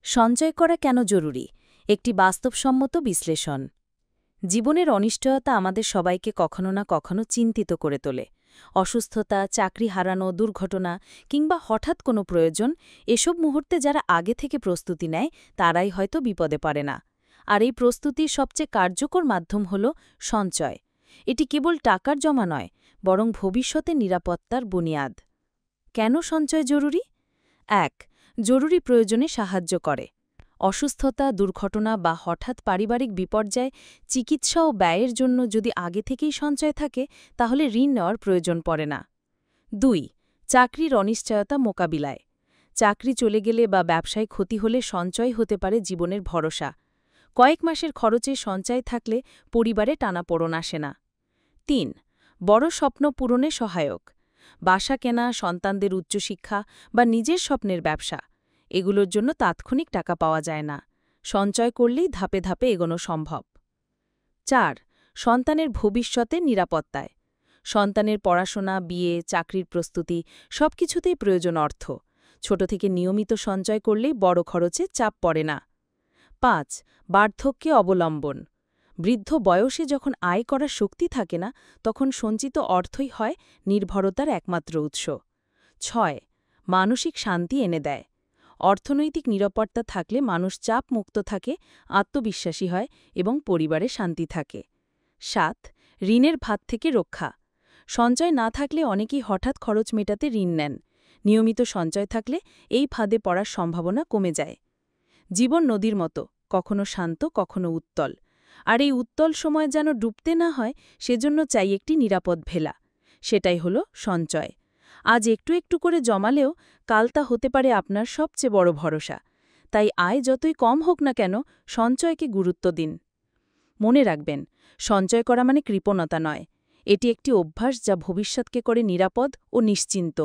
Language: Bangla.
সঞ্চয় করা কেন জরুরি? একটি বাস্তবসম্মত বিশ্লেষণ। জীবনের অনিশ্চয়তা আমাদের সবাইকে কখনো না কখনো চিন্তিত করে তোলে। অসুস্থতা, চাকরি হারানো, দুর্ঘটনা কিংবা হঠাৎ কোনো প্রয়োজন, এসব মুহূর্তে যারা আগে থেকে প্রস্তুতি নেয় তারাই হয়তো বিপদে পড়ে না। আর এই প্রস্তুতির সবচেয়ে কার্যকর মাধ্যম হল সঞ্চয়। এটি কেবল টাকার জমা নয়, বরং ভবিষ্যতে নিরাপত্তার বুনিয়াদ। কেন সঞ্চয় জরুরি? ১. জরুরি প্রয়োজনে সাহায্য করে। অসুস্থতা, দুর্ঘটনা বা হঠাৎ পারিবারিক বিপর্যয়, চিকিৎসা ও ব্যয়ের জন্য যদি আগে থেকেই সঞ্চয় থাকে তাহলে ঋণ নেওয়ার প্রয়োজন পড়ে না। ২. চাকরির অনিশ্চয়তা মোকাবিলায়। চাকরি চলে গেলে বা ব্যবসায় ক্ষতি হলে সঞ্চয় হতে পারে জীবনের ভরসা। কয়েক মাসের খরচে সঞ্চয় থাকলে পরিবারে টানাপোড়েন আসে না। ৩. বড় স্বপ্ন পূরণে সহায়ক। বাসা কেনা, সন্তানদের উচ্চশিক্ষা বা নিজের স্বপ্নের ব্যবসা, এগুলোর জন্য তাৎক্ষণিক টাকা পাওয়া যায় না। সঞ্চয় করলেই ধাপে ধাপে এগোনো সম্ভব। ৪. সন্তানের ভবিষ্যতের নিরাপত্তায়। সন্তানের পড়াশোনা, বিয়ে, চাকরির প্রস্তুতি সবকিছুতেই প্রয়োজন অর্থ। ছোট থেকে নিয়মিত সঞ্চয় করলেই বড় খরচে চাপ পড়ে না। ৫. বার্ধক্যে অবলম্বন। বৃদ্ধ বয়সে যখন আয় করার শক্তি থাকে না, তখন সঞ্চিত অর্থই হয় নির্ভরতার একমাত্র উৎস। ৬. মানসিক শান্তি এনে দেয়। অর্থনৈতিক নিরাপত্তা থাকলে মানুষ চাপ মুক্ত থাকে, আত্মবিশ্বাসী হয় এবং পরিবারে শান্তি থাকে। ৭. ঋণের ভাত থেকে রক্ষা। সঞ্চয় না থাকলে অনেকেই হঠাৎ খরচ মেটাতে ঋণ নেন। নিয়মিত সঞ্চয় থাকলে এই ফাঁদে পড়ার সম্ভাবনা কমে যায়। জীবন নদীর মতো, কখনো শান্ত, কখনো উত্তল। আর এই উত্তল সময় যেন ডুবতে না হয়, সেজন্য চাই একটি নিরাপদ ভেলা। সেটাই হলো সঞ্চয়। আজ একটু একটু করে জমালেও কাল তা হতে পারে আপনার সবচেয়ে বড় ভরসা। তাই আয় যতই কম হোক না কেন, সঞ্চয়কে গুরুত্ব দিন। মনে রাখবেন, সঞ্চয় করা মানে কৃপণতা নয়। এটি একটি অভ্যাস যা ভবিষ্যৎকে করে নিরাপদ ও নিশ্চিন্ত।